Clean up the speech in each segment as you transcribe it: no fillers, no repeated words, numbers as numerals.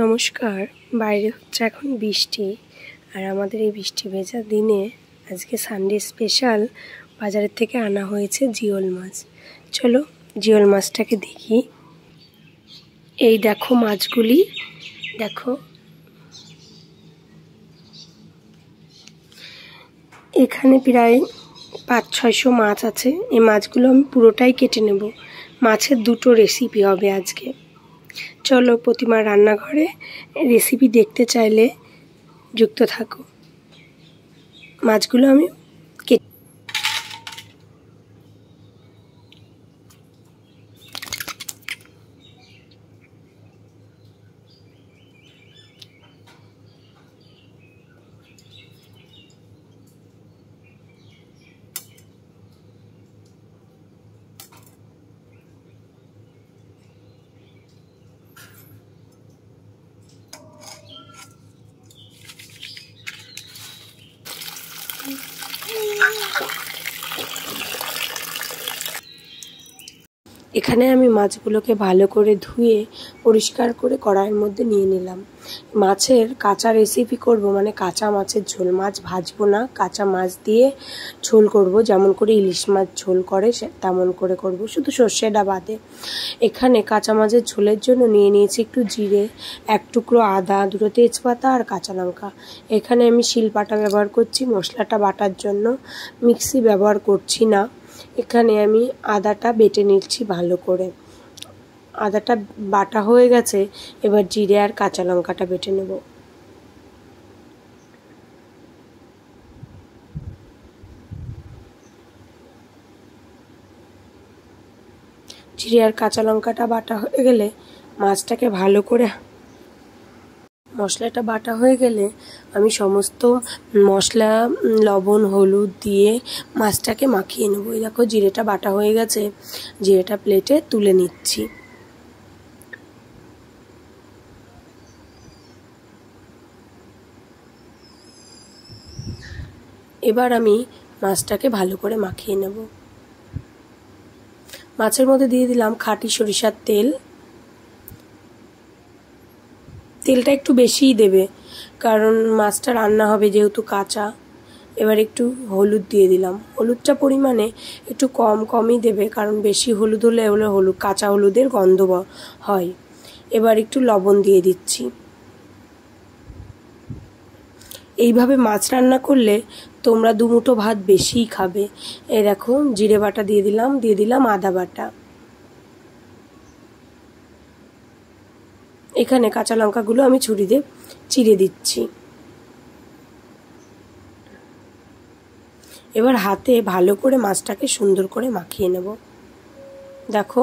নমস্কার। বাইরে হচ্ছে এখন বৃষ্টি, আর আমাদের এই বৃষ্টি ভেজা দিনে আজকে সানডে স্পেশাল বাজারের থেকে আনা হয়েছে জিওল মাছ। চলো জিওল মাছটাকে দেখি। এই দেখো মাছগুলি, দেখো এখানে প্রায় 500-600 মাছ আছে। এই মাছগুলো আমি পুরোটাই কেটে নেব। মাছের দুটো রেসিপি হবে আজকে। চলো প্রতিমার রান্নাঘরে রেসিপি দেখতে চাইলে যুক্ত থাকো। মাছগুলো আমি এখানে আমি মাছগুলোকে ভালো করে ধুয়ে পরিষ্কার করে কড়াইয়ের মধ্যে নিয়ে নিলাম। মাছের কাঁচা রেসিপি করব, মানে কাঁচা মাছের ঝোল। মাছ ভাজবো না, কাঁচা মাছ দিয়ে ঝোল করব, যেমন করে ইলিশ মাছ ঝোল করে তেমন করে করব, শুধু সর্ষেটা বাদে। এখানে কাঁচা মাছের ঝোলের জন্য নিয়ে নিয়েছি একটু জিরে, এক টুকরো আদা, দুটো তেজপাতা আর কাঁচা লঙ্কা। এখানে আমি শিলপাটা ব্যবহার করছি মশলাটা বাটার জন্য, মিক্সি ব্যবহার করছি না। এখানে আমি আদাটা বেটে নিচ্ছি ভালো করে। আদাটা বাটা হয়ে গেছে, এবার জিরে আর কাঁচা লঙ্কাটা বেটে নেব। জিরে আর কাঁচা লঙ্কাটা বাটা হয়ে গেলে মাছটাকে ভালো করে, মশলাটা বাটা হয়ে গেলে আমি সমস্ত মশলা, লবণ, হলুদ দিয়ে মাছটাকে মাখিয়ে নেব। এই দেখো জিরেটা বাটা হয়ে গেছে, জিরেটা প্লেটে তুলে নিচ্ছি। এবার আমি মাছটাকে ভালো করে মাখিয়ে নেব। মাছের মধ্যে দিয়ে দিলাম খাঁটি সরিষার তেল। তেলটা একটু বেশিই দেবে, কারণ মাছটা রান্না হবে যেহেতু কাঁচা। এবার একটু হলুদ দিয়ে দিলাম। হলুদটা পরিমাণে একটু কমই দেবে, কারণ বেশি হলুদ হলে কাঁচা হলুদের গন্ধ হয়। এবার একটু লবণ দিয়ে দিচ্ছি। এইভাবে মাছ রান্না করলে তোমরা দুমুঠো ভাত বেশিই খাবে। এই দেখো জিরে বাটা দিয়ে দিলাম আদা বাটা। এখানে কাঁচা লঙ্কাগুলো আমি ছুরি দিয়ে চিড়ে দিচ্ছি। এবার হাতে ভালো করে মাছটাকে সুন্দর করে মাখিয়ে নেব। দেখো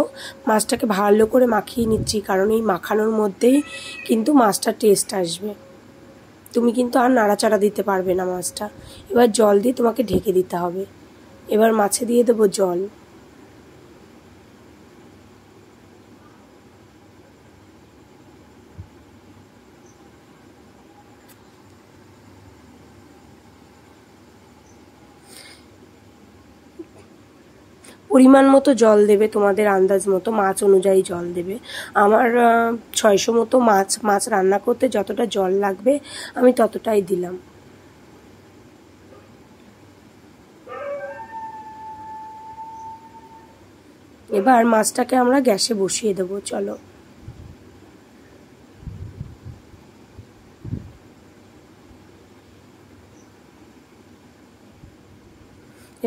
মাছটাকে ভালো করে মাখিয়ে নিচ্ছি, কারণ এই মাখানোর মধ্যেই কিন্তু মাছটা টেস্ট আসবে। তুমি কিন্তু আর নাড়াচাড়া দিতে পারবে না মাছটা। এবার জল দিয়ে তোমাকে ঢেকে দিতে হবে। এবার মাছে দিয়ে দেবো জল। পরিমাণ মতো জল দেবে, তোমাদের আন্দাজ মতো মাছ অনুযায়ী জল দেবে। আমার 600 মতো মাছ রান্না করতে যতটা জল লাগবে আমি ততটাই দিলাম। এবার মাছটাকে আমরা গ্যাসে বসিয়ে দেবো। চলো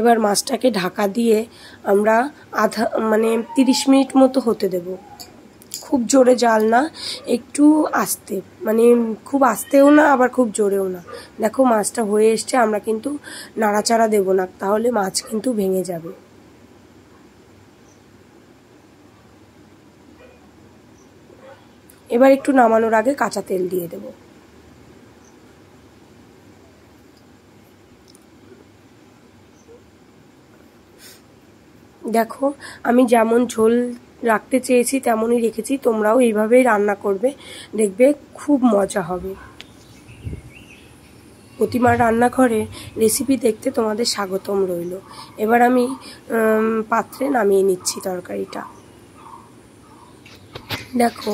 এবার মাছটাকে ঢাকা দিয়ে আমরা 30 মিনিট মতো হতে দেব। খুব জোরে জাল না, একটু আস্তে, মানে খুব আস্তেও না আবার খুব জোরেও না। দেখো মাছটা হয়ে এসছে, আমরা কিন্তু নাড়াচাড়া দেব না, তাহলে মাছ কিন্তু ভেঙে যাবে। এবার একটু নামানোর আগে কাঁচা তেল দিয়ে দেব। দেখো আমি যেমন ঝোল রাখতে চেয়েছি তেমনই রেখেছি। তোমরাও এইভাবেই রান্না করবে, দেখবে খুব মজা হবে। প্রতিমার রান্নাঘরে রেসিপি দেখতে তোমাদের স্বাগতম রইল। এবার আমি পাত্রে নামিয়ে নিচ্ছি তরকারিটা। দেখো